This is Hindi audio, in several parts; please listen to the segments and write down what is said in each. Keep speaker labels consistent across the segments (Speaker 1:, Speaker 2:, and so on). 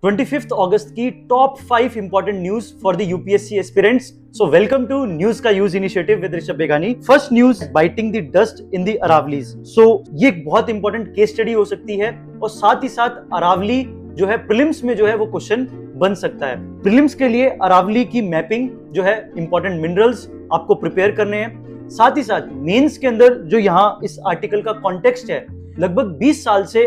Speaker 1: 25 अगस्त की top 5 important news for the UPSC aspirants. So welcome to news का use initiative with Rishabh Begani. First news, biting the dust in the Aravallis. So ये एक बहुत इंपॉर्टेंट केस स्टडी हो सकती है और साथ ही साथ अरावली जो है प्रीलिम्स में जो है वो क्वेश्चन बन सकता है। प्रीलिम्स के लिए अरावली की मैपिंग जो है इंपॉर्टेंट मिनरल्स आपको प्रिपेयर करने हैं। साथ ही साथ मेंस के अंदर जो यहाँ इस आर्टिकल का कॉन्टेक्स्ट है, लगभग 20 साल से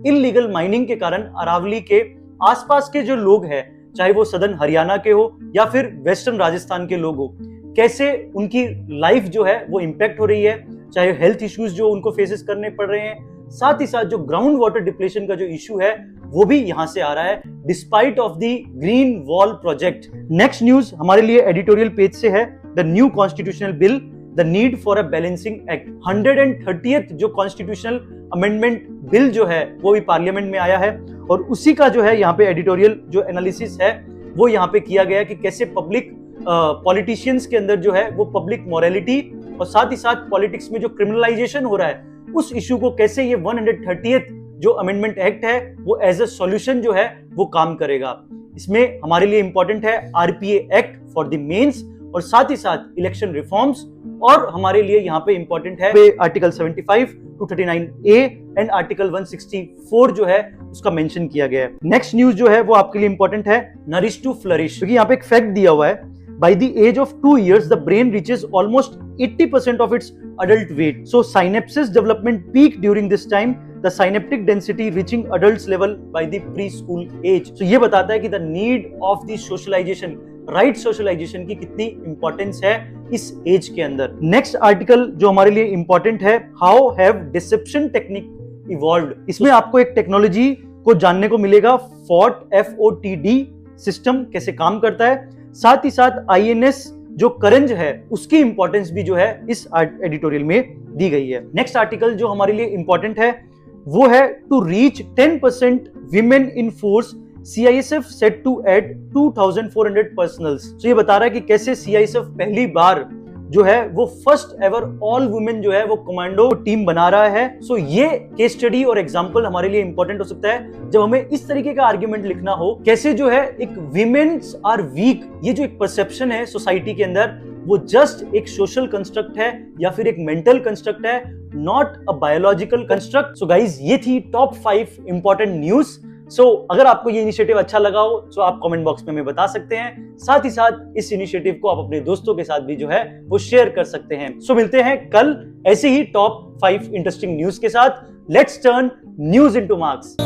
Speaker 1: इलीगल माइनिंग के कारण अरावली के आसपास के जो लोग हैं, चाहे वो सदर्न हरियाणा के हो या फिर वेस्टर्न राजस्थान के लोग हो, कैसे उनकी लाइफ जो है वो इंपैक्ट हो रही है, चाहे हेल्थ इश्यूज जो उनको फेसेस करने पड़ रहे हैं, साथ ही साथ जो ग्राउंड वाटर डिप्लेशन का जो इशू है वो भी यहां से आ रहा है despite of the green wall project. Next news हमारे लिए एडिटोरियल पेज से है, the new constitutional bill, the need for a balancing act. 130th जो कॉन्स्टिट्यूशनल अमेंडमेंट बिल जो है वो भी पार्लियामेंट में आया है और उसी का जो है यहाँ पे एडिटोरियल जो एनालिसिस है वो यहाँ पे किया गया कि कैसे पब्लिक पॉलिटिशियंस के अंदर जो है वो पब्लिक मोरालिटी और साथ ही साथ पॉलिटिक्स में जो क्रिमिनलाइजेशन हो रहा है उस इशू को कैसे ये 130th जो अमेंडमेंट एक्ट है वो एज अ सॉल्यूशन जो है वो काम करेगा। इसमें हमारे लिए इंपॉर्टेंट है RPA act for the mains और साथ ही साथ इलेक्शन रिफॉर्म्स, और हमारे लिए यहाँ पे इंपॉर्टेंट है article 75 to 39A and article 164 जो है उसका मेंशन किया गया है। नेक्स्ट न्यूज जो है वो आपके लिए इंपॉर्टेंट है, नरिश टू फ्लरिश, क्योंकि यहाँ पे एक फैक्ट दिया हुआ है, by the age of 2 years the brain reaches almost 80% of its adult weight, so synapses development peak during this time, the synaptic density reaching adults level by the preschool age। so ये बताता है कि the need of the socialization, right socialization की कितनी इंपॉर्टेंस है इस एज के अंदर। नेक्स्ट आर्टिकल जो हमारे लिए इंपॉर्टेंट है, how have deception technique evolved. इसमें आपको एक टेक्नोलॉजी को जानने को मिलेगा, FOTD सिस्टम कैसे काम करता है, साथ ही साथ INS जो करंज है उसकी इंपॉर्टेंस भी जो है इस एडिटोरियल में दी गई है। नेक्स्ट आर्टिकल जो हमारे लिए इंपॉर्टेंट है वो है, to reach 10% women in force CISF set to add 2400 personnels. तो ये बता रहा है कि कैसे CISF पहली बार जो है वो फर्स्ट एवर ऑल वुमेन जो है वो कमांडो टीम बना रहा है। सो ये केस स्टडी और एग्जांपल हमारे लिए इंपॉर्टेंट हो सकता है जब हमें इस तरीके का आर्ग्यूमेंट लिखना हो, कैसे जो है एक वीमेन्स आर वीक, ये जो एक परसेप्शन है सोसाइटी के अंदर वो जस्ट एक सोशल कंस्ट्रक्ट है या फिर एक मेंटल कंस्ट्रक्ट है, not a biological construct. So guys ये थी टॉप 5 इंपॉर्टेंट न्यूज। अगर आपको ये इनिशिएटिव अच्छा लगा हो तो आप कमेंट बॉक्स में हमें बता सकते हैं। साथ ही साथ इस इनिशिएटिव को आप अपने दोस्तों के साथ भी जो है वो शेयर कर सकते हैं। मिलते हैं कल ऐसे ही टॉप 5 इंटरेस्टिंग न्यूज के साथ। Let's turn news into marks.